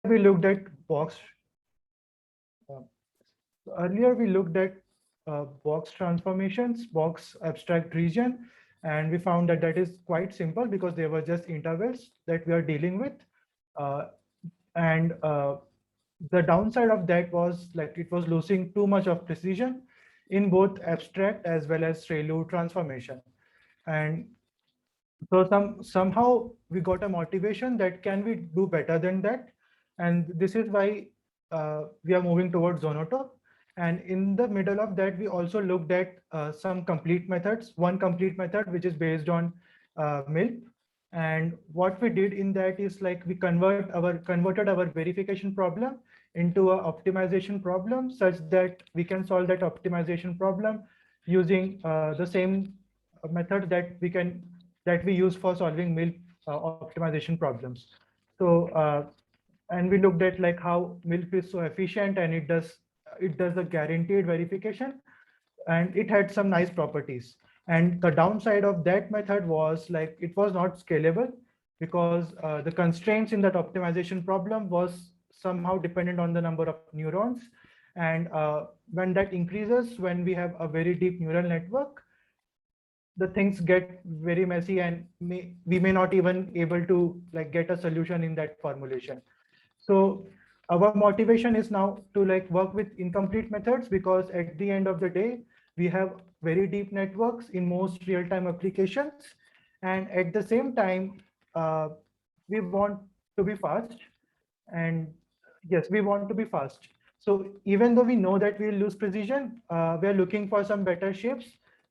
we looked at box. Uh, Earlier we looked at box transformations, box abstract region, and we found that that is quite simple because they were just intervals that we are dealing with. Uh, and the downside of that was like it was losing too much of precision in both abstract as well as ReLU transformation. And so somehow we got a motivation that can we do better than that, and this is why we are moving towards Zonotop. And in the middle of that, we also looked at some complete methods. One complete method which is based on MILP, and what we did in that is like we converted our verification problem into a optimization problem such that we can solve that optimization problem using the same method that we use for solving MILP optimization problems. So and we looked at like how MILP is so efficient and it does a guaranteed verification, and it had some nice properties. And the downside of that method was like it was not scalable because the constraints in that optimization problem was somehow dependent on the number of neurons. And when that increases, when we have a very deep neural network, the things get very messy, and we may not even able to like get a solution in that formulation. So our motivation is now to like work with incomplete methods, because at the end of the day, we have very deep networks in most real-time applications. And at the same time, uh, we want to be fast. And yes, we want to be fast. So even though we know that we'll lose precision, we are looking for some better shapes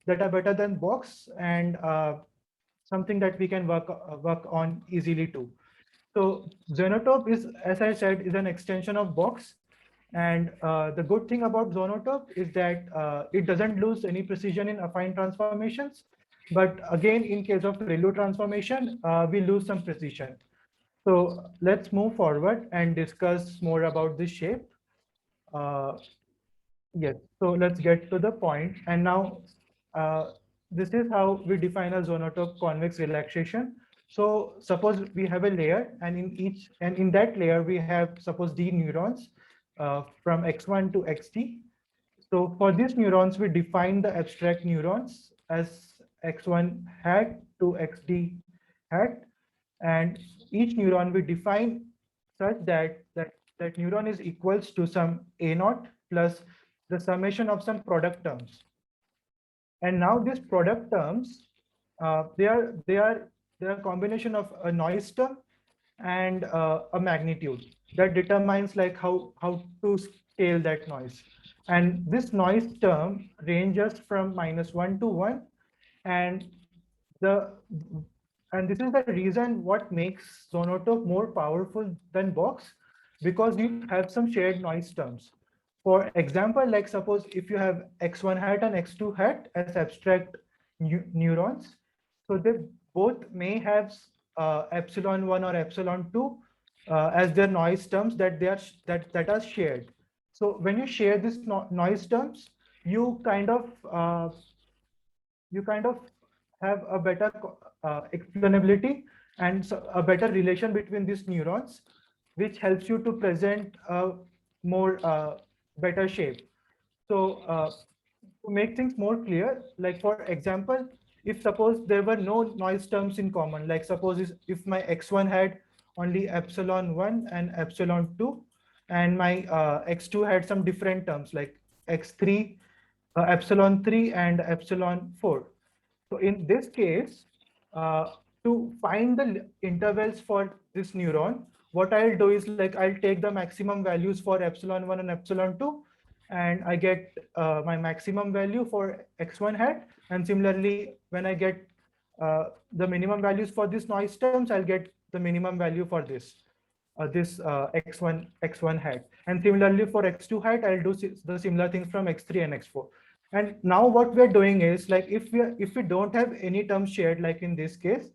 that are better than box, and something that we can work on easily too. So Zonotop is, as I said, is an extension of box. And the good thing about Zonotop is that it doesn't lose any precision in affine transformations. But again, in case of ReLU transformation, we lose some precision. So let's move forward and discuss more about this shape. Uh, Yes, so let's get to the point. And now, uh, this is how we define a zonotop convex relaxation. So suppose we have a layer, and in that layer we have suppose D neurons from X1 to XD. So for these neurons, we define the abstract neurons as X1 hat to XD hat, and each neuron we define such that neuron is equals to some A naught plus the summation of some product terms. And now these product terms, they are a combination of a noise term and a magnitude that determines like how to scale that noise. And this noise term ranges from -1 to 1, and the and this is the reason what makes Sonotope more powerful than Box, because you have some shared noise terms. For example, like suppose if you have X1 hat and X2 hat as abstract neurons, so they both may have epsilon1 or epsilon2 as their noise terms that are shared. So when you share these noise terms, you kind of uh, you kind of have a better explainability and a better relation between these neurons, which helps you to present a more better shape. So to make things more clear, like for example, if suppose there were no noise terms in common, like suppose if my X1 had only epsilon1 and epsilon2, and my X2 had some different terms like X3, epsilon3 and epsilon4. So in this case, to find the intervals for this neuron, what I'll do is like I'll take the maximum values for epsilon1 and epsilon2, and I get my maximum value for X1 hat. And similarly, when I get the minimum values for these noise terms, I'll get the minimum value for this X1 hat. And similarly for X2 hat, I'll do the similar things from X3 and X4. And now what we're doing is like if we don't have any terms shared, like in this case,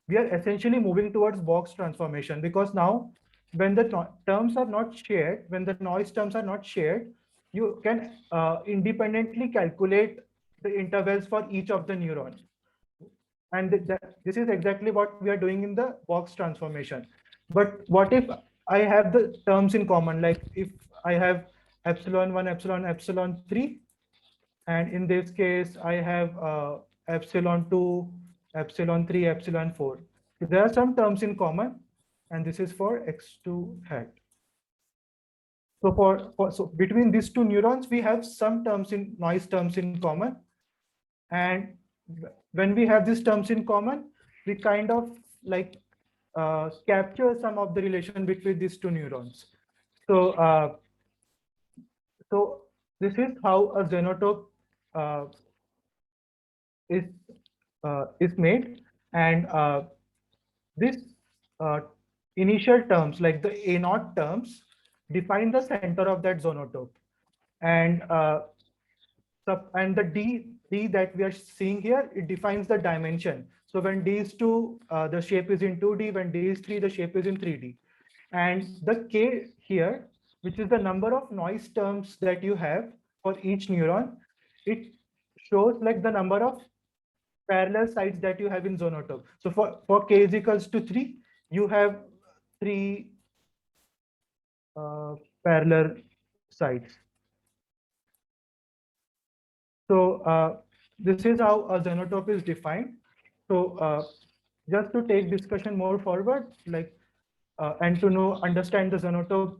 we are essentially moving towards box transformation, because now when the terms are not shared, when the noise terms are not shared, you can independently calculate the intervals for each of the neurons. And this is exactly what we are doing in the box transformation. But what if I have the terms in common. Like if I have epsilon1, epsilon3, and in this case, I have epsilon2, epsilon3, epsilon4. So there are some terms in common, and this is for x2 hat. So so between these two neurons, we have some terms in noise terms in common. And when we have these terms in common, we kind of like capture some of the relation between these two neurons. So, so this is how a xenotope uh, is made, and this uh, initial terms like the A naught terms define the center of that zonotope, and and the d that we are seeing here, it defines the dimension. So when d is 2, the shape is in 2D. When d is 3, the shape is in 3D. And the k here, which is the number of noise terms that you have for each neuron, it shows like the number of parallel sites that you have in zonotope. So for k is equals to 3, you have 3 parallel sites. So this is how a xenotope is defined. So just to take discussion more forward, like and to know understand the xenotope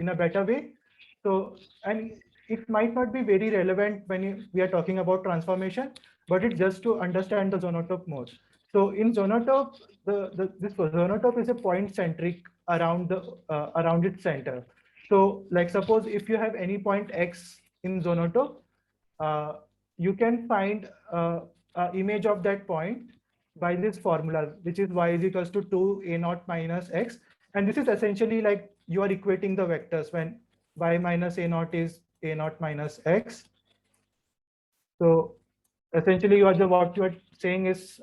in a better way. So and it might not be very relevant when we are talking about transformation, but it's just to understand the xenotope more. So in xenotope, this xenotope is a point centric around the around its center. So like suppose if you have any point x in xenotope, uh, you can find an image of that point by this formula, which is y is equals to 2 a naught minus x. And this is essentially like you are equating the vectors when y minus a naught is a naught minus x. So essentially what you are saying is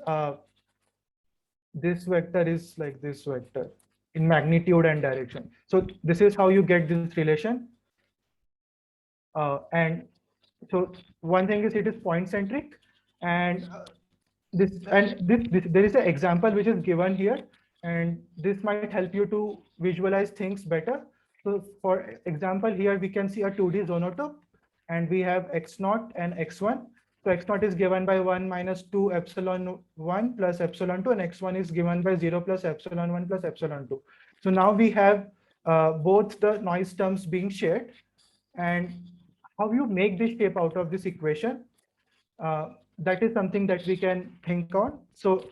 this vector is like this vector in magnitude and direction. So this is how you get this relation. And so one thing is it is point centric, and there is an example which is given here, and this might help you to visualize things better. So for example, here we can see a 2D zonotope, and we have x naught and x1. So x naught is given by 1 minus 2 epsilon 1 plus epsilon 2, and x1 is given by 0 plus epsilon 1 plus epsilon 2. So now we have both the noise terms being shared, and how you make this shape out of this equation, that is something that we can think on. So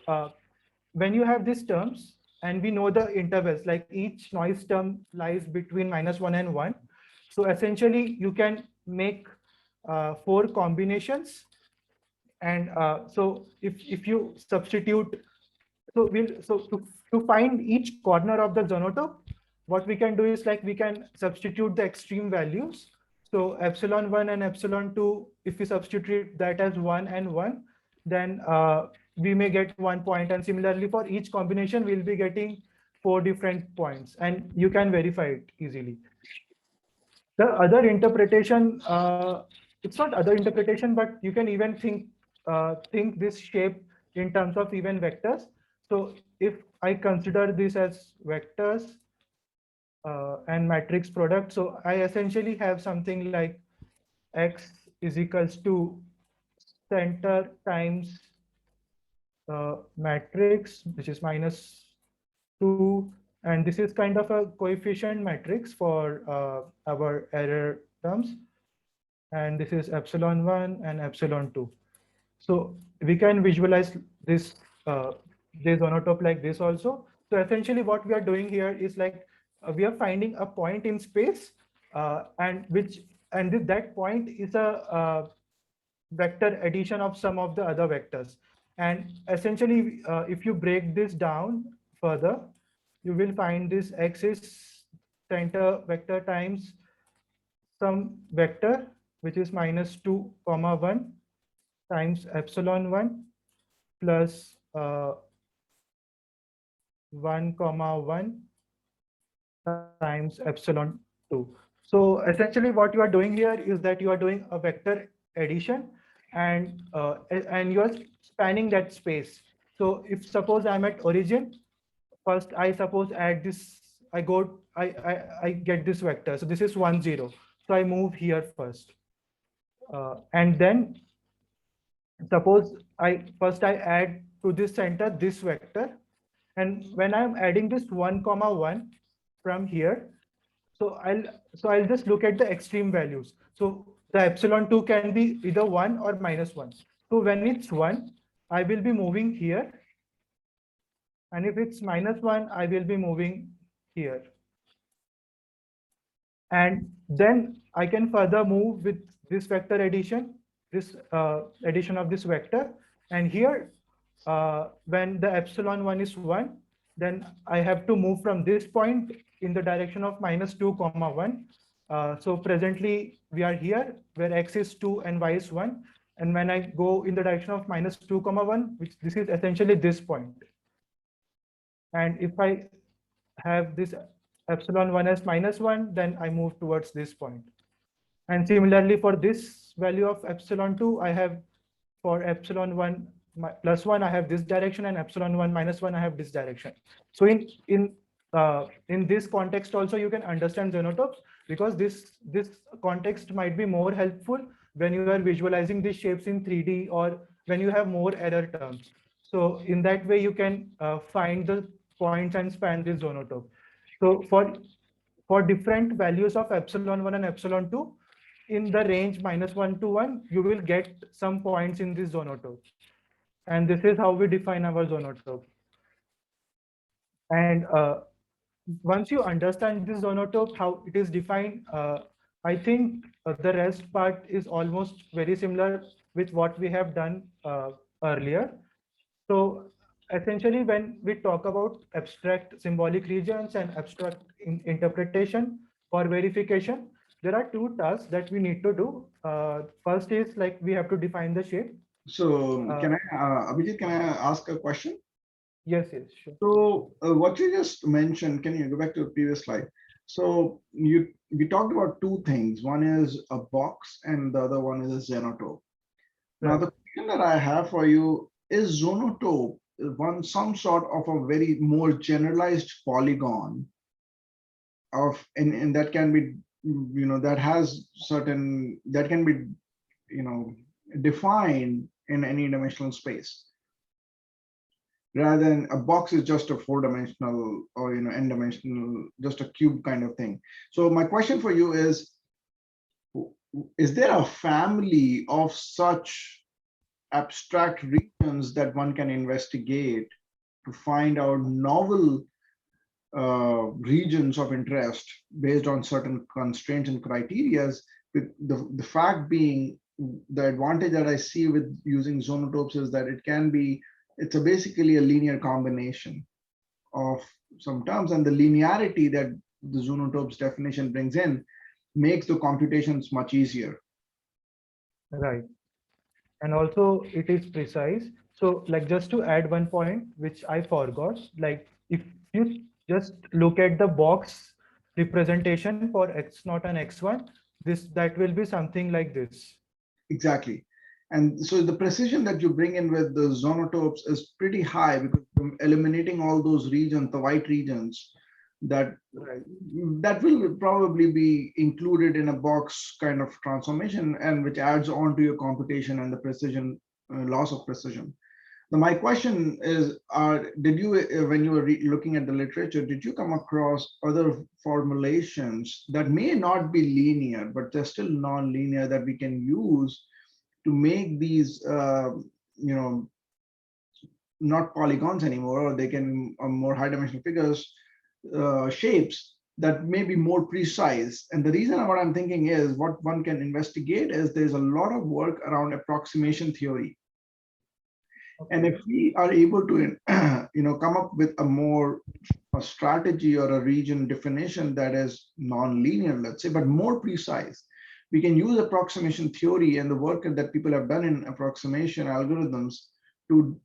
when you have these terms and we know the intervals, like each noise term lies between -1 and 1. So essentially you can make 4 combinations. And so if you substitute, to find each corner of the zonotope, what we can do is like we can substitute the extreme values. So epsilon1 and epsilon2, if we substitute that as 1 and 1, then we may get 1 point. And similarly for each combination, we'll be getting 4 different points, and you can verify it easily. The other interpretation, it's not other interpretation, but you can even think this shape in terms of even vectors. So if I consider this as vectors and matrix product, so I essentially have something like x is equals to center times matrix, which is -2, and this is kind of a coefficient matrix for our error terms, and this is epsilon1 and epsilon2. So we can visualize this this zonotope like this also. So essentially what we are doing here is like we are finding a point in space, and that point is a vector addition of some of the other vectors. And essentially, if you break this down further, you will find this x is center vector times some vector, which is -2, 1 times epsilon1 plus 1, 1 times epsilon2. So essentially what you are doing here is that you are doing a vector addition, and you are spanning that space. So if suppose I'm at origin, first I suppose add this I get this vector. So this is 1, 0. So I move here first. And then suppose I add to this center this vector. And when I'm adding this 1, 1 from here, so I'll just look at the extreme values. So the epsilon2 can be either 1 or -1. So when it's 1, I will be moving here. And if it's -1, I will be moving here. And then I can further move with this vector addition, this addition of this vector. And here, when the epsilon1 is 1, then I have to move from this point in the direction of -2, 1. So presently we are here where x is 2 and y is 1. And when I go in the direction of -2, 1, which this is essentially this point. And if I have this epsilon1 as -1, then I move towards this point. And similarly for this value of epsilon2, I have for epsilon1 plus 1, I have this direction, and epsilon1 -1, I have this direction. So in this context also, you can understand xenotopes, because this context might be more helpful when you are visualizing these shapes in 3D, or when you have more error terms. So in that way, you can find the points and span this zonotope. So for different values of epsilon1 and epsilon2 in the range -1 to 1, you will get some points in this zonotope. And this is how we define our zonotope. And once you understand this zonotope, how it is defined, I think the rest part is almost very similar with what we have done earlier. So essentially, when we talk about abstract symbolic regions and abstract interpretation for verification, there are two tasks that we need to do. First is like we have to define the shape. So can I, Abhijit, can I ask a question? Yes, yes, sure. So what you just mentioned, can you go back to the previous slide? So we talked about two things. One is a box and the other one is a xenotope. Now, the question that I have for you is zonotope some sort of a very more generalized polygon of, and that can be, that has certain, that can be, defined in any dimensional space, rather than a box is just a 4-dimensional or, n-dimensional, just a cube kind of thing. So my question for you is there a family of such abstract regions that one can investigate to find out novel regions of interest based on certain constraints and criteria? With the fact being, the advantage that I see with using zonotopes is that it's basically a linear combination of some terms, and the linearity that the zonotopes definition brings in makes the computations much easier. Right. And also it is precise. So like, just to add one point, which I forgot, like if you just look at the box representation for x0 and x1, that will be something like this. Exactly. And so the precision that you bring in with the zonotopes is pretty high, because you're eliminating all those regions, the white regions, that will probably be included in a box kind of transformation, and which adds on to your computation and the precision, loss of precision. Now, my question is, did you, when you were looking at the literature, did you come across other formulations that may not be linear, but they're still non-linear, that we can use to make these, not polygons anymore, or they can more high-dimensional figures, shapes that may be more precise? And the reason what I'm thinking is, what one can investigate is, there's a lot of work around approximation theory. And if we are able to, come up with a strategy or a region definition that is non-linear, let's say, but more precise, we can use approximation theory and the work that people have done in approximation algorithms to,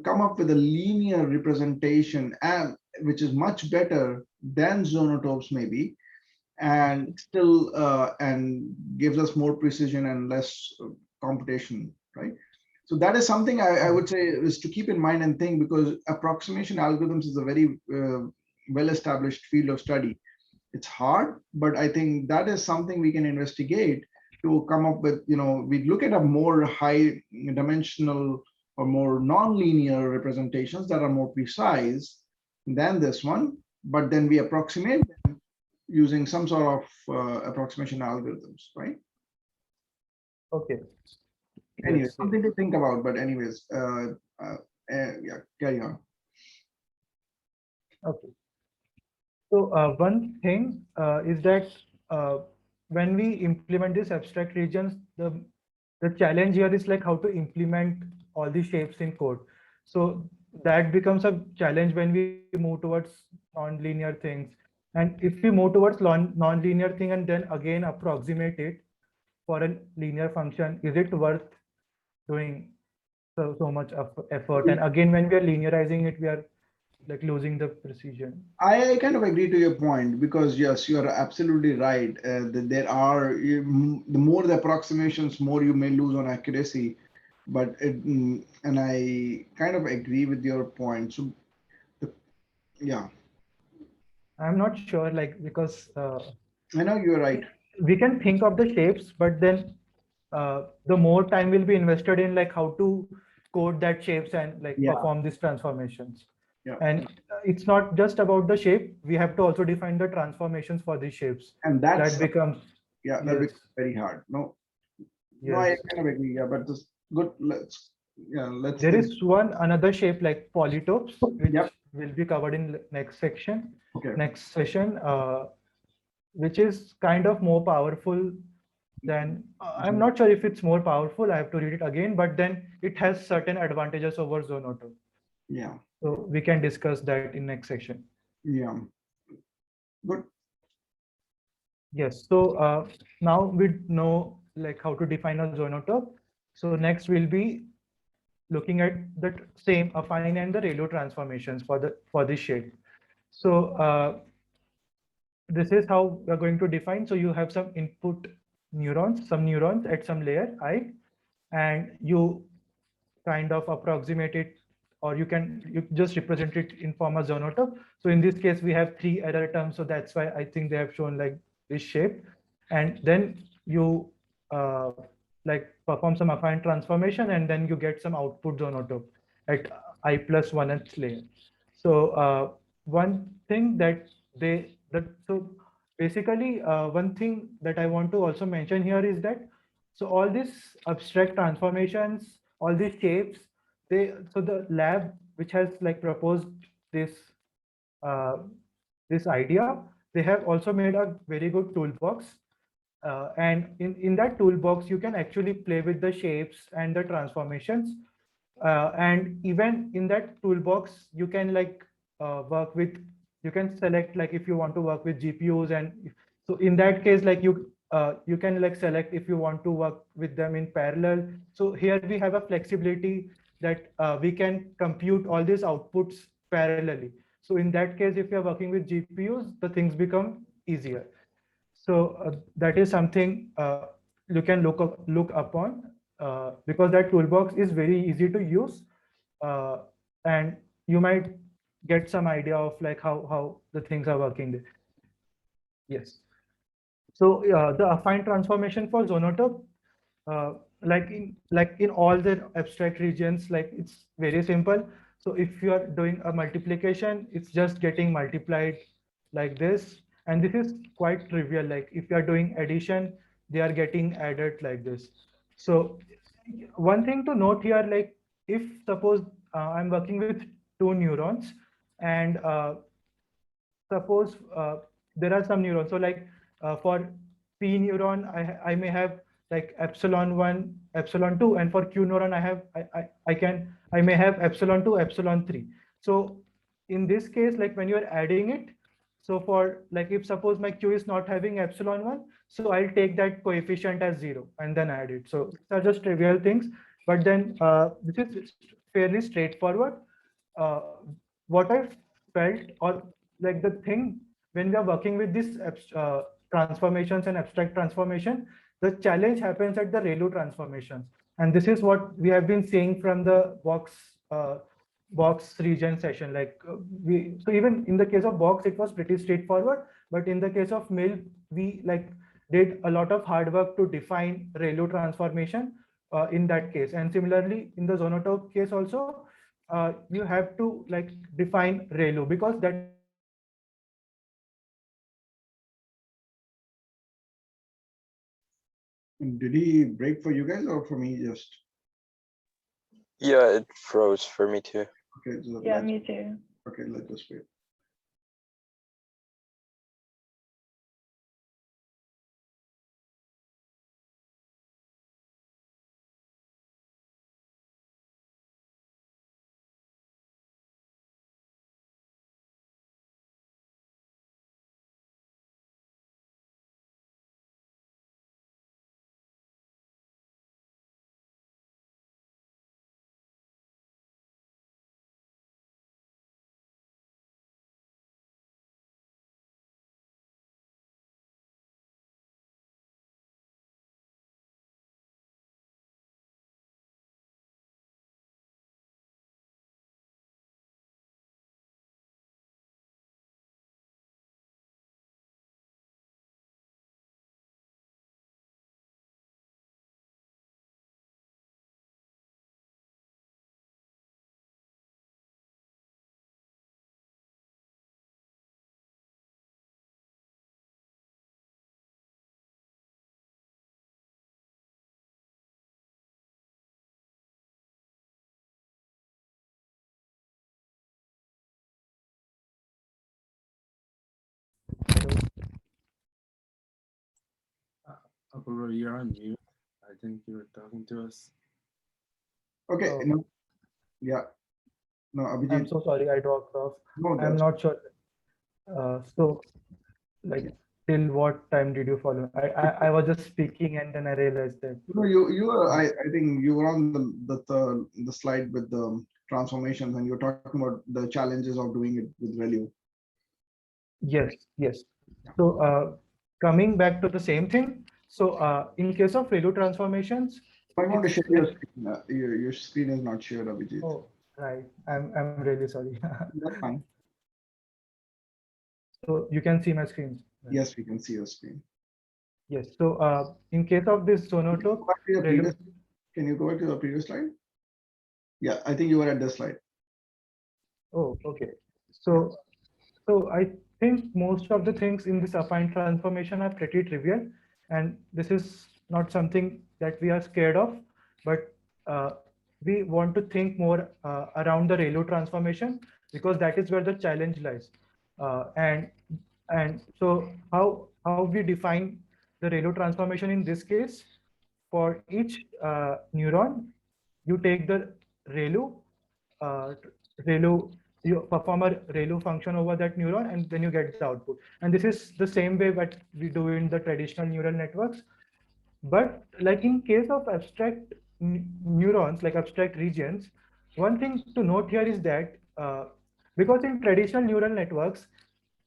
come up with a linear representation, which is much better than zonotopes maybe, and still and gives us more precision and less computation, right? So that is something I would say is to keep in mind and think, because approximation algorithms is a very well-established field of study. It's hard, but I think that is something we can investigate to come up with, we look at a more high dimensional or more non-linear representations that are more precise than this one, but then we approximate them using some sort of approximation algorithms, right? Okay. Anyway, Yes. something to think about, but anyways, yeah, carry on. Okay. So one thing is that when we implement these abstract regions, the challenge here is like how to implement all these shapes in code. So that becomes a challenge when we move towards non-linear things. And if we move towards non-linear thing and then again approximate it for a linear function, is it worth doing so much effort? And again, when we are linearizing it, we are like losing the precision. I kind of agree to your point because yes, you are absolutely right. That there are the more the approximations, more you may lose on accuracy. But and I kind of agree with your point. So the, yeah, I'm not sure, like, because I know you're right. we can think of the shapes, but then the more time will be invested in like how to code that shapes and like Yeah, perform these transformations. yeah, And it's not just about the shape. We have to also define the transformations for these shapes. and That that's becomes, yeah, that yes, becomes very hard. No, no, I yes. kind of agree. Yeah, but this good. Let's There think. is one another shape like polytopes, Yep. which will be covered in next section, Okay. next session, which is kind of more powerful than I'm not sure if it's more powerful. I have to read it again, but then it has certain advantages over Zonoto. Yeah. So we can discuss that in next section. Yeah. Good. Yes. So now we know like how to define a Zonotope. So next we'll be looking at the same affine and the ReLU transformations for this shape. So this is how we're going to define. So you have some input neurons, some neurons at some layer I, and you kind of approximate it, or you just represent it in form of Zonotope. So in this case, we have 3 error terms. So that's why I think they have shown like this shape. And then you like perform some affine transformation, and then you get some output Zonotope at I plus 1th layer. So one thing so basically one thing that I want to also mention here is that so all these abstract transformations, all these shapes, so the lab which has like proposed this uh, this idea, they have also made a very good toolbox. And in that toolbox, you can actually play with the shapes and the transformations. And even in that toolbox, you can like work with, you can select like if you want to work with GPUs, and so in that case, like you can like select if you want to work with them in parallel. So here we have a flexibility that we can compute all these outputs parallelly. So in that case, if you're working with GPUs, the things become easier. So that is something you can look upon because that toolbox is very easy to use, uh, and you might get some idea of like how the things are working there. Yes. So the affine transformation for Zonotope, like in all the abstract regions, like it's very simple. So if you are doing a multiplication, it's just getting multiplied like this, and this is quite trivial. Like if you are doing addition, they are getting added like this. So one thing to note here, like if suppose I'm working with 2 neurons, and suppose there are some neurons. So like for P neuron, I may have like epsilon 1, epsilon 2, and for Q neuron, I may have epsilon 2, epsilon 3. So in this case, like when you're adding it, so for like if suppose my Q is not having epsilon 1, so I'll take that coefficient as 0 and then add it. So these are just trivial things, but then this is fairly straightforward. Uh, what I felt, or like the thing when we are working with these transformations and abstract transformation, the challenge happens at the ReLU transformations. And this is what we have been seeing from the box box region session. Like so even in the case of box, it was pretty straightforward. But in the case of mill, we like did a lot of hard work to define ReLU transformation in that case. And similarly, in the Zonotope case also, you have to like define ReLU because that is where the challenge lies. Did he break for you guys or for me just? Yeah, it froze for me too. Okay, so Yeah, me too. okay, let's just wait. Apurva, you're on mute. I think you were talking to us. Okay, Oh, no, yeah, no, I'm Abhijit, so sorry, I dropped off. no, I'm that's not sure. So like till what time did you follow? I was just speaking and then I realized that. no, you were, I think you were on the slide with the transformations and you're talking about the challenges of doing it with ReLU. Yes, yes. So coming back to the same thing. So in case of ReLU transformations, I want to it's share your like, screen. Your screen is not shared, Abhijit. oh, right. I'm really sorry. That's fine. So you can see my screen. Right? Yes, we can see your screen. Yes. So in case of this Go Zonotope, back to your ReLU. previous, can you go back to the previous slide? Yeah, I think you were at this slide. Oh, okay. So so I think most of the things in this affine transformation are pretty trivial, and this is not something that we are scared of, but uh, we want to think more around the ReLU transformation because that is where the challenge lies. And so how we define the ReLU transformation in this case, for each neuron, you take the ReLU, uh, ReLU, you perform a ReLU function over that neuron, and then you get the output. And this is the same way that we do in the traditional neural networks. But like in case of abstract neurons, like abstract regions, one thing to note here is that because in traditional neural networks,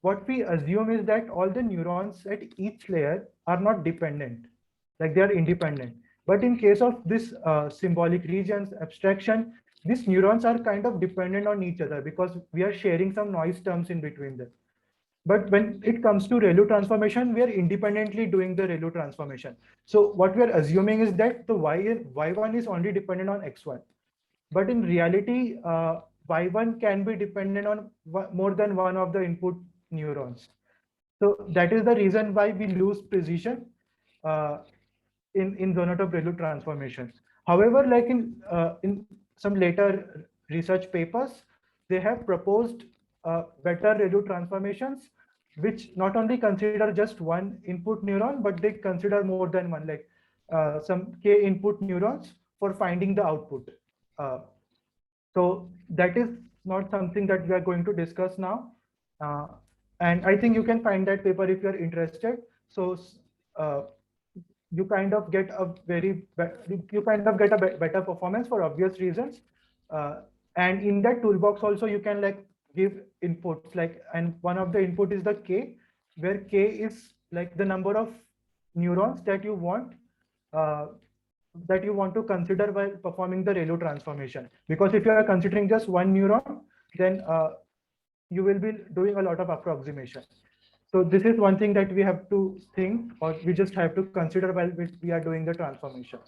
what we assume is that all the neurons at each layer are not dependent, like they are independent. But in case of this symbolic regions abstraction, these neurons are kind of dependent on each other because we are sharing some noise terms in between them. But when it comes to ReLU transformation, we are independently doing the ReLU transformation. So what we are assuming is that the y1 is only dependent on x1. But in reality, y1 can be dependent on more than one of the input neurons. So that is the reason why we lose precision uh, in Zonotope ReLU transformations. However, like in some later research papers, they have proposed better ReLU transformations, which not only consider just one input neuron, but they consider more than one, like some k input neurons for finding the output. Uh, so that is not something that we are going to discuss now. Uh, and I think you can find that paper if you're interested. So uh, you kind of get a you kind of get a better performance for obvious reasons. And in that toolbox also you can like give inputs like, and one of the input is the k, where k is like the number of neurons that you want uh, that you want to consider while performing the ReLU transformation. Because if you are considering just one neuron, then you will be doing a lot of approximation. So this is one thing that we have to think, or we just have to consider while we are doing the transformation.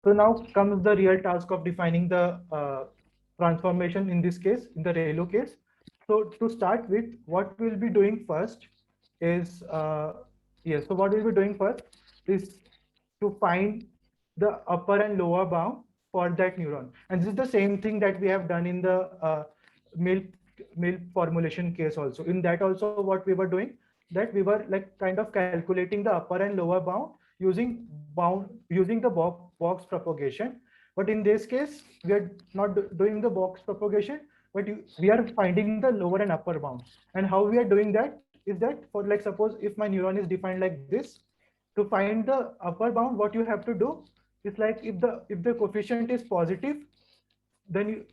So now comes the real task of defining the transformation in this case, in the ReLU case. So to start with, what we'll be doing first is, yes, so what we'll be doing first is to find the upper and lower bound for that neuron. And this is the same thing that we have done in the milk milk formulation case also. In that also, what we were doing, that we were like kind of calculating the upper and lower bound using the box propagation. But in this case, we are not doing the box propagation, but we are finding the lower and upper bound. And how we are doing that is that, for like, suppose if my neuron is defined like this, to find the upper bound, what you have to do is, like, if the coefficient is positive, then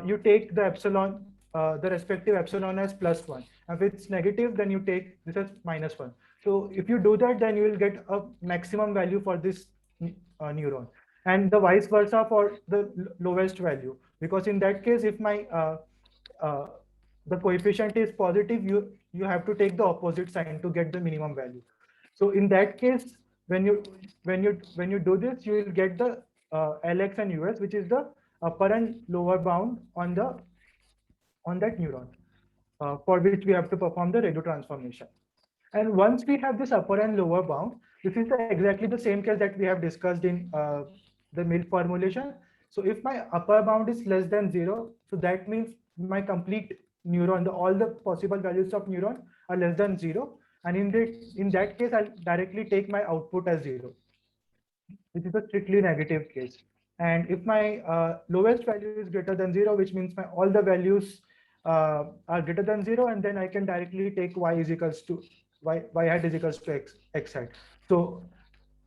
you take the epsilon, the respective epsilon as +1. If it's negative, then you take this as -1. So if you do that, then you will get a maximum value for this neuron, and the vice versa for the lowest value. Because in that case, if my uh, the coefficient is positive, you have to take the opposite sign to get the minimum value. So in that case, when you do this, you will get the LX and US, which is the upper and lower bound on that neuron, for which we have to perform the ReLU transformation. And once we have this upper and lower bound, this is exactly the same case that we have discussed in the milk formulation. So if my upper bound is less than 0, so that means my complete neuron, all the possible values of neuron are less than 0. And in that case, I'll directly take my output as 0, which is a strictly negative case. And if my lowest value is greater than 0, which means my all the values are greater than 0, and then I can directly take y is equals to y hat is equals to x hat. So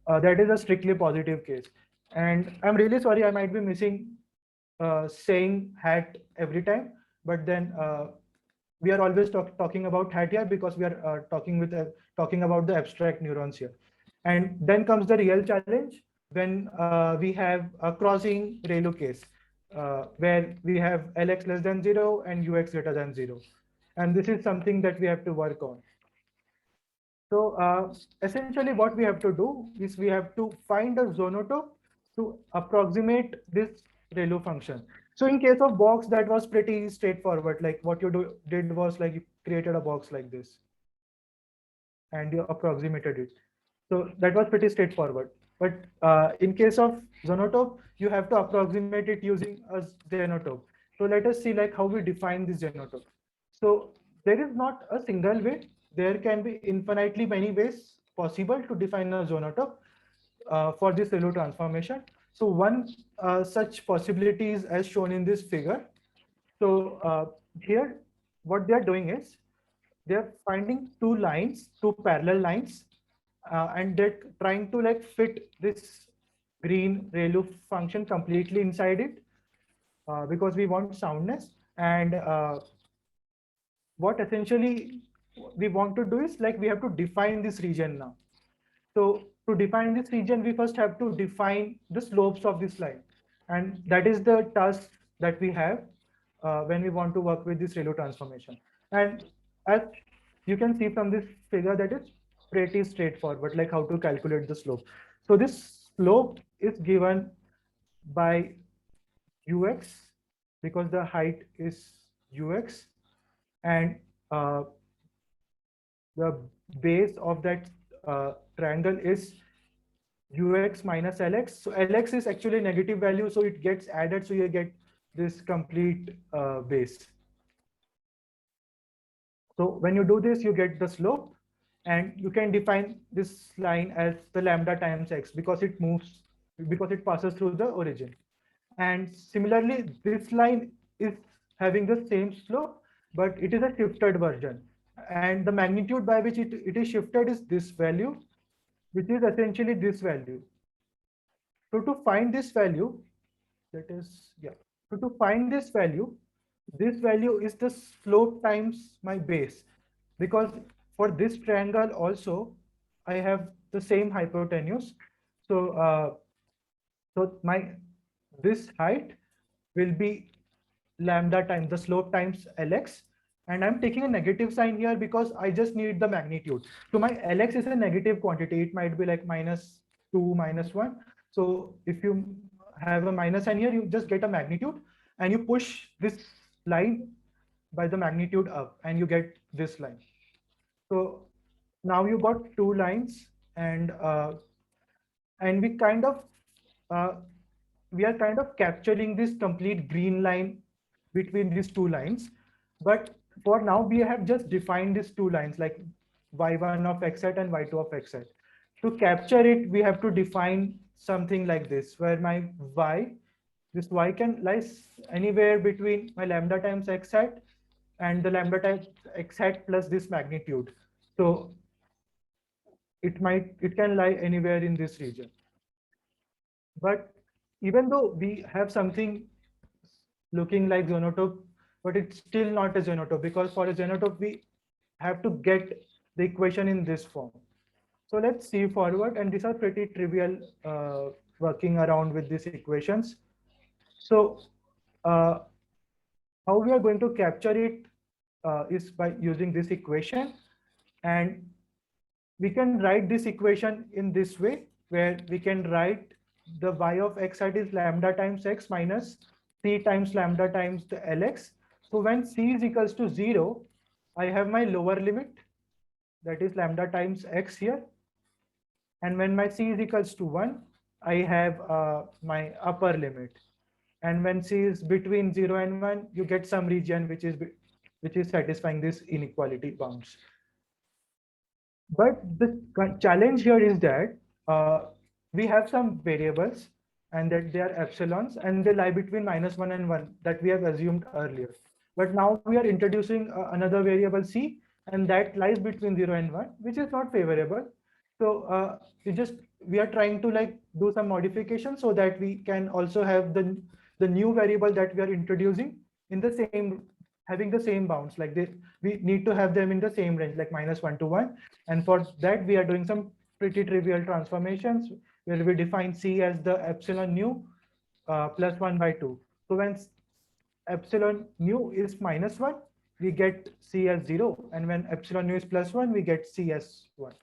that is a strictly positive case. And I'm really sorry, I might be missing saying hat every time, but then we are always talking about hat here because we are talking about the abstract neurons here. And then comes the real challenge when we have a crossing ReLU case, where we have LX less than 0 and UX greater than 0. And this is something that we have to work on. So essentially what we have to do is we have to find a zonotope to approximate this ReLU function. So in case of box, that was pretty straightforward. Like what you did was, like, you created a box like this and you approximated it. So that was pretty straightforward. But in case of zonotope, you have to approximate it using a genotope. So let us see, like, how we define this genotope. So there is not a single way. There can be infinitely many ways possible to define a zonotope for this ReLU transformation. So one such possibility is as shown in this figure. So here, what they are doing is they're finding two parallel lines, and they're trying to, like, fit this green ReLU function completely inside it, because we want soundness. And what essentially we want to do is, like, we have to define this region now. So to define this region, we first have to define the slopes of this line. And that is the task that we have when we want to work with this ReLU transformation. And as you can see from this figure, that is pretty straightforward, like how to calculate the slope. So this slope is given by UX, because the height is UX, and the base of that triangle is UX minus LX. So LX is actually negative value, so it gets added, so you get this complete base. So when you do this, you get the slope, and you can define this line as the lambda times x, because it passes through the origin. And similarly, this line is having the same slope, but it is a shifted version. And the magnitude by which it is shifted is this value, which is essentially this value. So to find this value, that is, yeah. So to find this value is the slope times my base, because for this triangle also, I have the same hypotenuse. So so my this height will be lambda times the slope times Lx. And I'm taking a negative sign here because I just need the magnitude. So my Lx is a negative quantity. It might be like -2, -1. So if you have a minus sign here, you just get a magnitude and you push this line by the magnitude up and you get this line. So now you got two lines, and uh, we are kind of capturing this complete green line between these two lines. But for now, we have just defined these two lines like y1 of x hat and y2 of x hat. To capture it, we have to define something like this, where my y, this y can lie anywhere between my lambda times x hat and the lambda times x hat plus this magnitude. So it can lie anywhere in this region. But even though we have something looking like Zonotope, but it's still not a Zonotope, because for a Zonotope, we have to get the equation in this form. So let's see forward, and these are pretty trivial working around with these equations. So uh, how we are going to capture it is by using this equation. And we can write this equation in this way, where we can write the y of x hat is lambda times x minus c times lambda times the Lx. So when c is equals to 0, I have my lower limit, that is lambda times x here. And when my c is equals to 1, I have my upper limit. And when c is between 0 and 1, you get some region which is satisfying this inequality bounds. But the challenge here is that we have some variables, and that they are epsilons, and they lie between -1 and 1 that we have assumed earlier. But now we are introducing another variable c, and that lies between 0 and 1, which is not favorable. So we are trying to like do some modification so that we can also have the new variable that we are introducing in the same, having the same bounds. Like we need to have them in the same range, like -1 to 1. And for that, we are doing some pretty trivial transformations where we define c as the epsilon nu plus 1 by 2. So when epsilon nu is -1, we get c as 0. And when epsilon nu is +1, we get c as 1.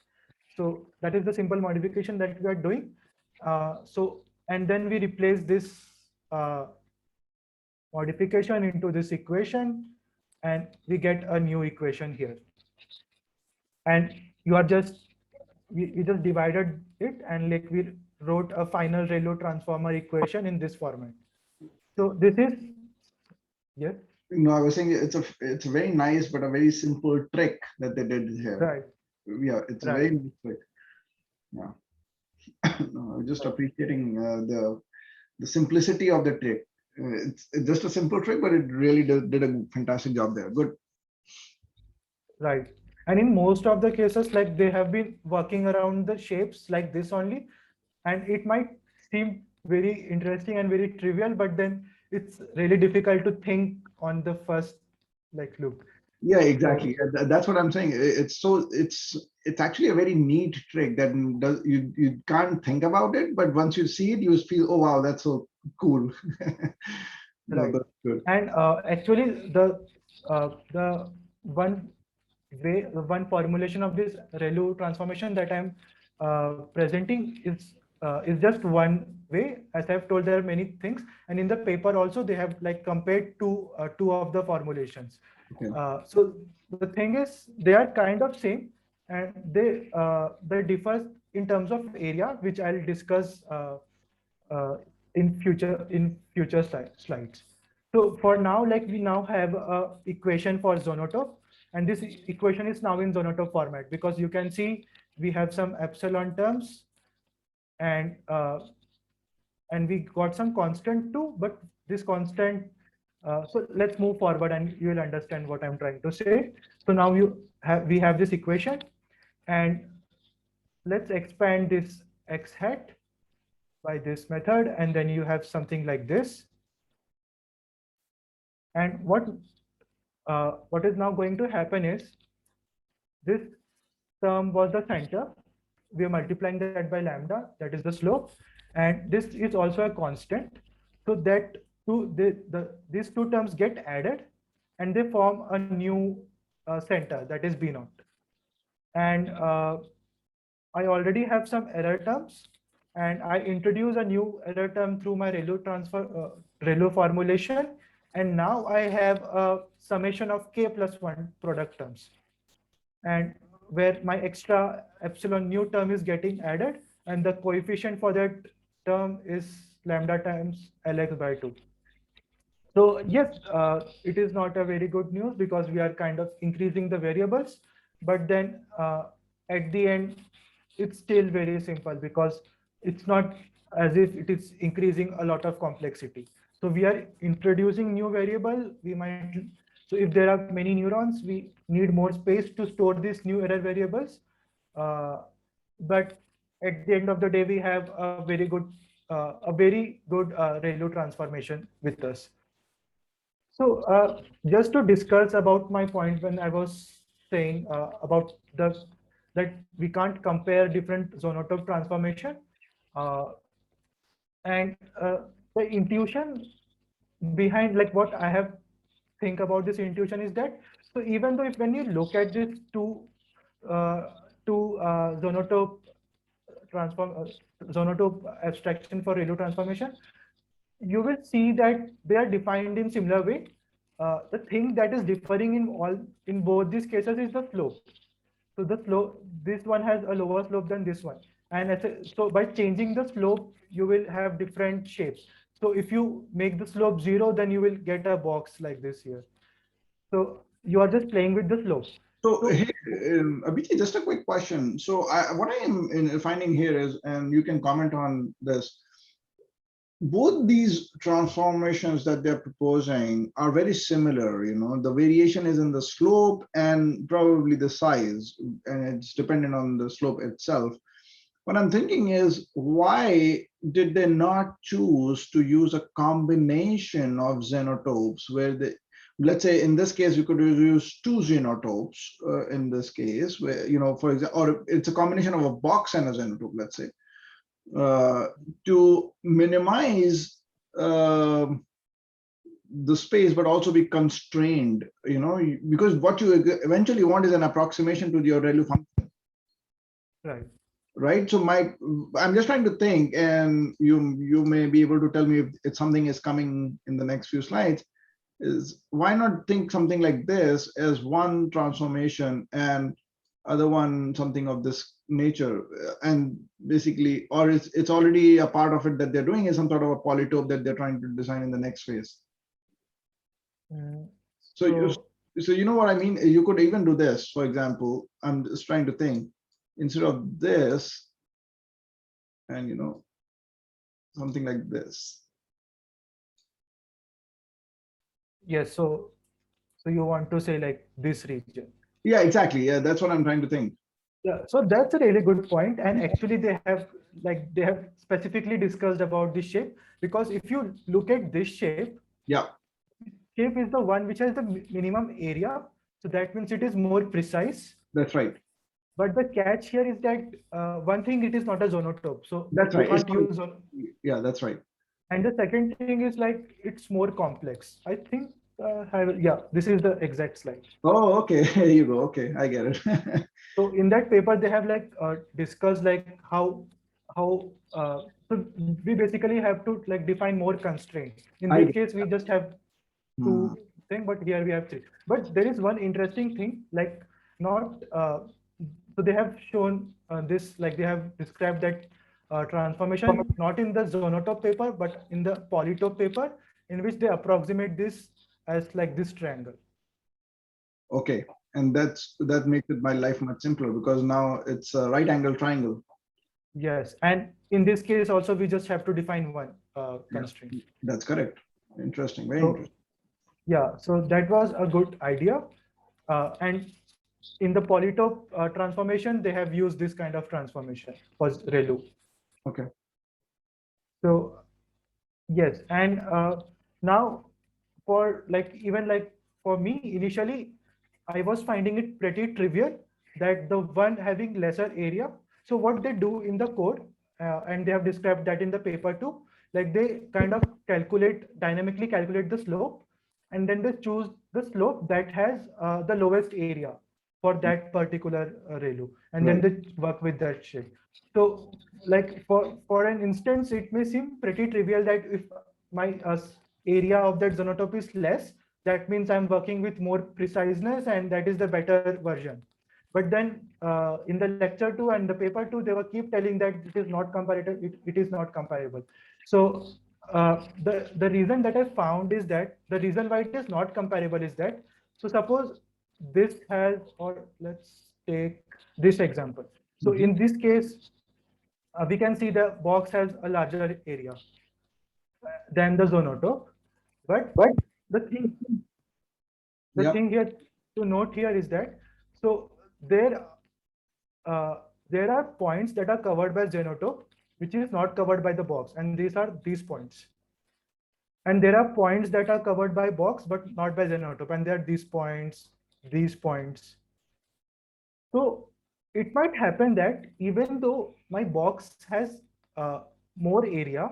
So that is the simple modification that we are doing. And then we replace this modification into this equation, and we get a new equation here. And you are just, we just divided it, and like we wrote a final ReLU transformer equation in this format. So this is, yes. No, I was saying it's a very nice but a very simple trick that they did here. Right. Yeah, it's a very nice trick. Yeah. No, I'm just appreciating the simplicity of the trick. It's just a simple trick, but it really did a fantastic job there. Good. Right. And in most of the cases, like they have been working around the shapes like this only, and it might seem very interesting and very trivial, but then it's really difficult to think on the first like look. Yeah, exactly. That's what I'm saying. It's actually a very neat trick that you can't think about it, but once you see it, you feel, oh wow, that's so cool. No, Right. that's good. And actually, the one one formulation of this ReLU transformation that I'm presenting is just one way. As I've told, there are many things, and in the paper also they have like compared two of the formulations. Okay. So the thing is, they are kind of same, and they differ in terms of area, which I'll discuss in future slides. So for now, like we now have a equation for Zonotope, and this equation is now in Zonotope format, because you can see we have some epsilon terms, and we got some constant too, but this constant. So let's move forward, and you will understand what I'm trying to say. So now we have this equation, and let's expand this x hat by this method, and then you have something like this. And what is now going to happen is, this term was the center, we are multiplying that by lambda, that is the slope, and this is also a constant. So that these two terms get added and they form a new center, that is B naught. And I already have some error terms, and I introduce a new error term through my ReLU formulation, and now I have a summation of k plus 1 product terms, and where my extra epsilon new term is getting added, and the coefficient for that term is lambda times Lx by 2. So yes, it is not a very good news because we are kind of increasing the variables, but then at the end, it's still very simple because it's not as if it is increasing a lot of complexity. So we are introducing new variable. So if there are many neurons, we need more space to store these new error variables. But at the end of the day, we have a very good ReLU transformation with us. So just to discuss about my point when I was saying about that we can't compare different zonotope transformation, uh, and the intuition behind like what I have think about this intuition is that, so even though if when you look at this uh, two zonotope transform zonotope abstraction for ReLU transformation, you will see that they are defined in similar way. The thing that is differing in both these cases is the slope. So the slope, this one has a lower slope than this one, and so by changing the slope, you will have different shapes. So if you make the slope 0, then you will get a box like this here. So you are just playing with the slope. So, So here, Abhijit, just a quick question. So, what I am finding here is, and you can comment on this, both these transformations that they're proposing are very similar. You know, the variation is in the slope and probably the size, and it's dependent on the slope itself. What I'm thinking is, why did they not choose to use a combination of xenotopes where they, let's say in this case, we could use two xenotopes in this case, where, you know, for example, or it's a combination of a box and a xenotope, let's say, to minimize the space, but also be constrained, you know, because what you eventually want is an approximation to your ReLU function. right. Right. So I'm just trying to think, and you may be able to tell me if something is coming in the next few slides, is why not think something like this as one transformation and other one something of this nature, and basically, or it's already a part of it that they're doing is some sort of a polytope that they're trying to design in the next phase. So you know what I mean? You could even do this, for example, I'm just trying to think, instead of this, and you know, something like this. Yes. So you want to say like this region. Yeah, exactly. Yeah, that's what I'm trying to think. Yeah, so that's a really good point. And actually they have specifically discussed about this shape, because if you look at this Yeah, shape is the one which has the minimum area. So that means it is more precise. that's right. But the catch here is that one thing, it is not a zonotope. So That's you right. can't use Yeah, that's right. and the second thing is like it's more complex. I think yeah, this is the exact slide. Oh, okay. Here you go. Okay, I get it. So in that paper, they have like discussed like how so we basically have to like define more constraints. In I this get case, we just have two things, but here we have three. But there is one interesting thing, like not so they have shown this, like they have described that transformation not in the zonotope paper, but in the polytope paper, in which they approximate this as like this triangle. Okay, and that makes it my life much simpler because now it's a right angle triangle. Yes, and in this case also we just have to define one constraint. That's correct. Interesting. Very So, interesting. yeah, so that was a good idea. And in the polytope transformation, they have used this kind of transformation for ReLU. Okay. So yes, and now for like even like for me initially, I was finding it pretty trivial that the one having lesser area So what they do in the code, and they have described that in the paper too, like they kind of dynamically calculate the slope, and then they choose the slope that has the lowest area for that particular ReLU, and then Right. they work with that shape. So like for an instance, it may seem pretty trivial that if my area of that zonotope is less, that means I'm working with more preciseness, and that is the better version. But then in the lecture 2 and the paper 2, they were keep telling that it is not comparative, it is not comparable. So the reason that I found is that the reason why it is not comparable is that, so suppose this has, or let's take this example. So Mhm. in this case, we can see the box has a larger area than the zonotope. But the thing the Yeah. thing here to note here is that, so uh, there are points that are covered by genotope, which is not covered by the box, and these are these points. And there are points that are covered by box but not by genotope, and there are these points, these points. So it might happen that even though my box has more area,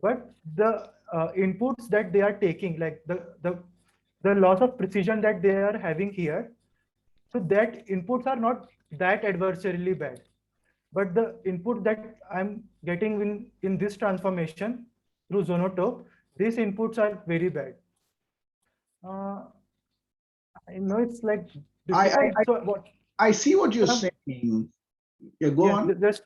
but the inputs that they are taking, like the loss of precision that they are having here, so that inputs are not that adversarially bad. But the input that I'm getting in this transformation through zonotope, these inputs are very bad. Uh, I know it's like I, I difficult. I So what? I see what you're Um, saying. Yeah, go yeah, on. just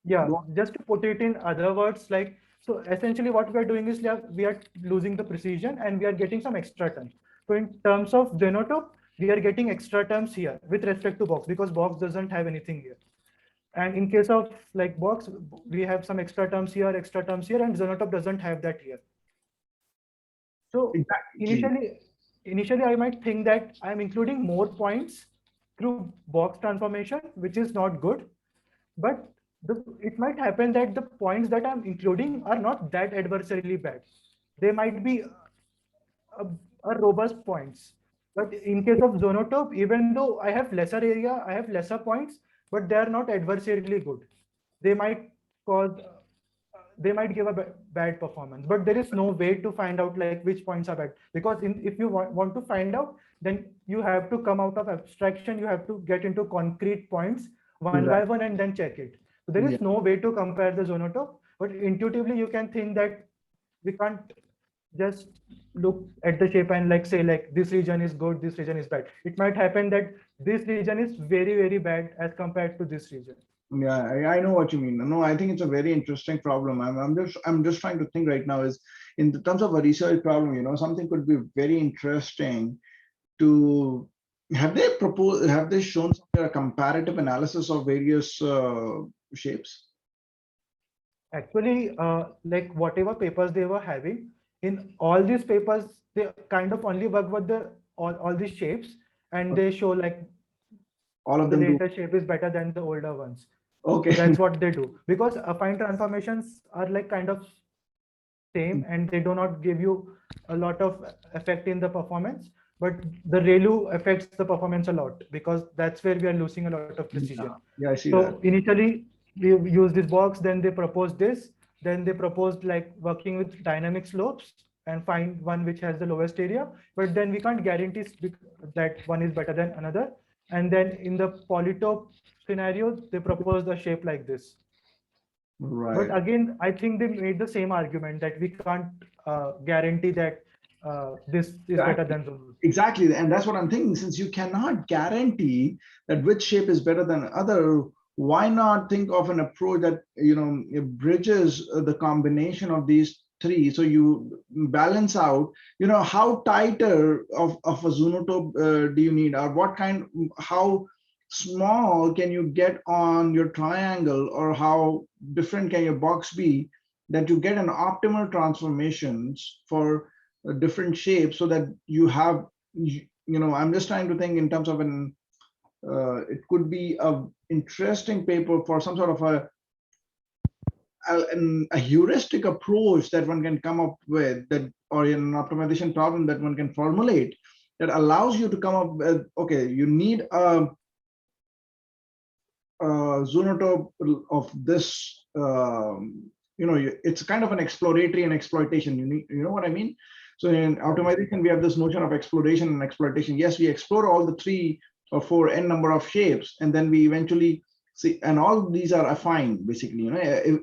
yeah, Go on. just to put it in other words, like, so essentially what we are doing is, like, we are losing the precision and we are getting some extra terms. So in terms of genotope, we are getting extra terms here with respect to box, because box doesn't have anything here. And in case of like box, we have some extra terms here, and Zenotop doesn't have that here. So Exactly. initially I might think that I'm including more points through box transformation, which is not good. But it might happen that the points that I'm including are not that adversarially bad. They might be a robust points. But in case of Zonotope, even though I have lesser area, I have lesser points, but they are not adversarially good. They might cause, they might give a bad performance, but there is no way to find out like which points are bad. Because if you want to find out, then you have to come out of abstraction, you have to get into concrete points one by Right. one and then check it. So there Yeah. is no way to compare the Zonotope, but intuitively you can think that we can't just look at the shape and like say like this region is good, this region is bad. It might happen that this region is very bad as compared to this region. Yeah, I know what you mean. No, I think it's a very interesting problem. I'm just trying to think right now is in the terms of a research problem, something could be very interesting to have they shown a comparative analysis of various shapes? Actually, like whatever papers they were having, in all these papers, they kind of only work with the all these shapes, and they show like All of the them do. later shape is better than the older ones. So Okay. that's what they do, because affine transformations are like kind of same, and they do not give you a lot of effect in the performance, but the ReLU affects the performance a lot, because that's where we are losing a lot of precision. Yeah, yeah, I see that. So initially we use this box, then they proposed this, then they proposed like working with dynamic slopes and find one which has the lowest area, but then we can't guarantee that one is better than another. And then in the polytope scenario, they proposed a shape like this. Right. But again, I think they made the same argument that we can't guarantee that this is better Exactly. than Zulu. Exactly. And that's what I'm thinking. Since you cannot guarantee that which shape is better than other, why not think of an approach that, it bridges the combination of these three. So you balance out, how tighter of a zonotope do you need, or how small can you get on your triangle, or how different can your box be that you get an optimal transformations for different shapes, so that you have, I'm just trying to think in terms of it could be a interesting paper for some sort of a heuristic approach that one can come up with, that, or an optimization problem that one can formulate, that allows you to come up with, okay, you need zoonotope of this, it's kind of an exploratory and exploitation. You know what I mean? So in optimization, we have this notion of exploration and exploitation. Yes, we explore all the 3 or 4 n number of shapes, and then we eventually see, and all these are affine, basically.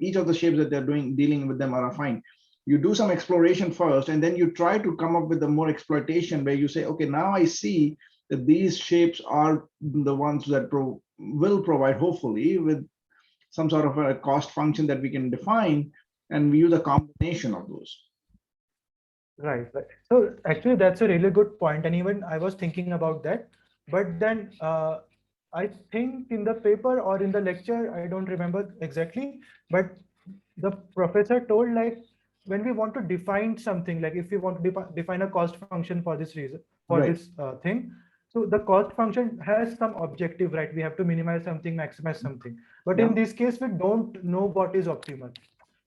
Each of the shapes that they're dealing with them are affine. You do some exploration first, and then you try to come up with the more exploitation, where you say, okay, now I see that these shapes are the ones that will provide, hopefully, with some sort of a cost function that we can define, and we use a combination of those. Right. So actually, that's a really good point, and even I was thinking about that. But then I think in the paper or in the lecture, I don't remember exactly, but the professor told, like, when we want to define something, like if we want to define a cost function for this reason, for Right. this thing, so the cost function has some objective, right? We have to minimize something, maximize something. But Yeah. in this case, we don't know what is optimal.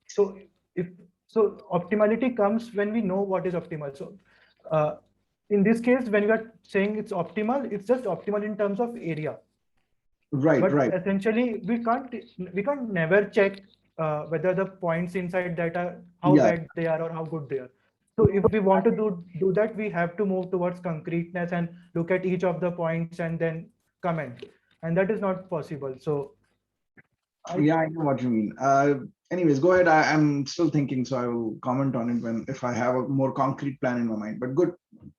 So if so, optimality comes when we know what is optimal. So in this case, when we are saying it's optimal, it's just optimal in terms of area. Right, But right. essentially, we can't never check whether the points inside that are how Yeah. bad they are or how good they are. So if we want to do that, we have to move towards concreteness and look at each of the points and then comment. And that is not possible. So Yeah, I know what you mean. Anyways, go ahead. I'm still thinking, so I will comment on it if I have a more concrete plan in my mind. But good,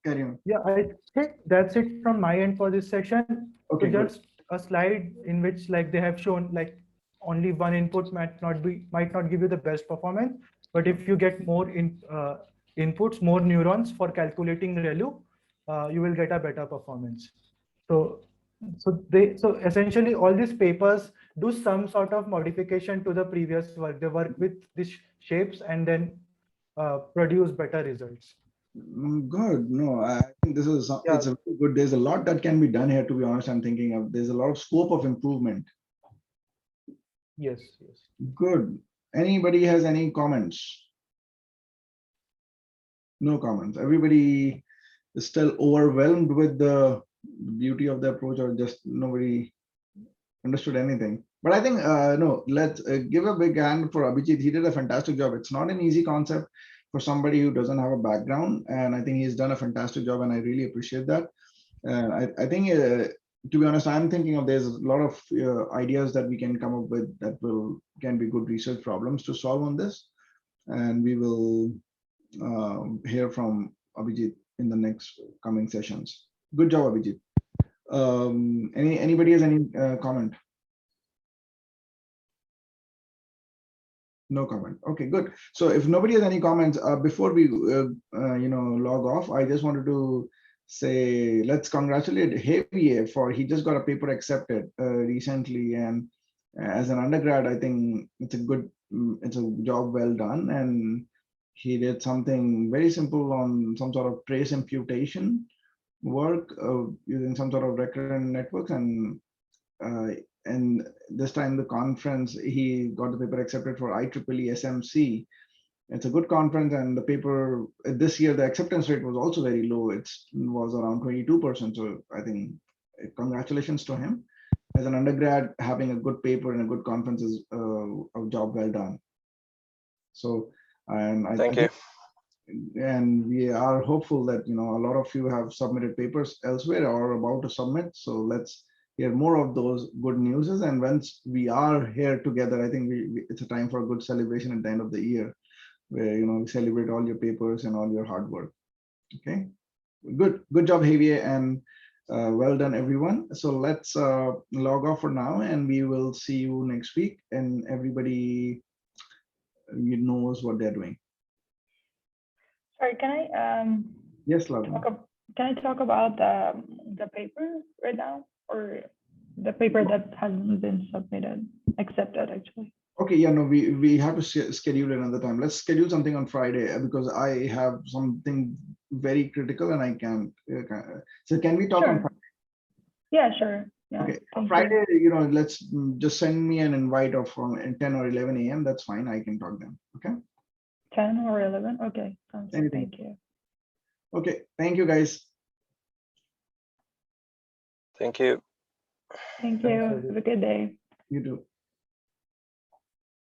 carry on. yeah, I think that's it from my end for this session. Okay, So good. just a slide in which, like, they have shown, like, only one input might not give you the best performance, but if you get more inputs, more neurons for calculating ReLU, you will get a better performance. So essentially all these papers do some sort of modification to the previous work. They work with these shapes and then produce better results. Good. No, I think this is Yeah. it's a very good. There's a lot that can be done here. To be honest, I'm thinking of there's a lot of scope of improvement. Yes. Yes. Good. Anybody has any comments? No comments. Everybody is still overwhelmed with the beauty of the approach, or just nobody understood anything. But I think no. Let's give a big hand for Abhijit. He did a fantastic job. It's not an easy concept for somebody who doesn't have a background, and I think he's done a fantastic job, and I really appreciate that. I think, to be honest, I'm thinking of there's a lot of ideas that we can come up with that can be good research problems to solve on this, and we will hear from Abhijit in the next coming sessions. Good job, Abhijit. Anybody has any comment? No comment. Okay, good. So if nobody has any comments, before we log off, I just wanted to say let's congratulate Javier for he just got a paper accepted recently, and as an undergrad, I think it's a job well done, and he did something very simple on some sort of trace imputation work using some sort of recurrent networks, and this time the conference, he got the paper accepted for IEEE SMC. It's a good conference, and the paper this year, the acceptance rate was also very low. It was around 22%. So I think congratulations to him. As an undergrad, having a good paper and a good conference is a job well done. So, and Thank you. and we are hopeful that a lot of you have submitted papers elsewhere or are about to submit. So let's hear more of those good newses. And once we are here together, I think it's a time for a good celebration at the end of the year, where we celebrate all your papers and all your hard work. Okay, good job, Javier, and well done, everyone. So let's log off for now, and we will see you next week. And everybody knows what they're doing. Sorry, can I Yes, Lavanya. can I talk about the paper right now, or the paper that hasn't been accepted actually? Okay, yeah, no, we have to schedule another time. Let's schedule something on Friday because I have something very critical and I can't. So can we talk on Friday? Yeah, sure. Yeah, okay, Friday, let's just send me an invite of 10 or 11 a.m. That's fine. I can talk then. Okay. 10 or 11. Okay. Thank you. Okay. Thank you, guys. Thank you. Thank you. Have a good day. You too.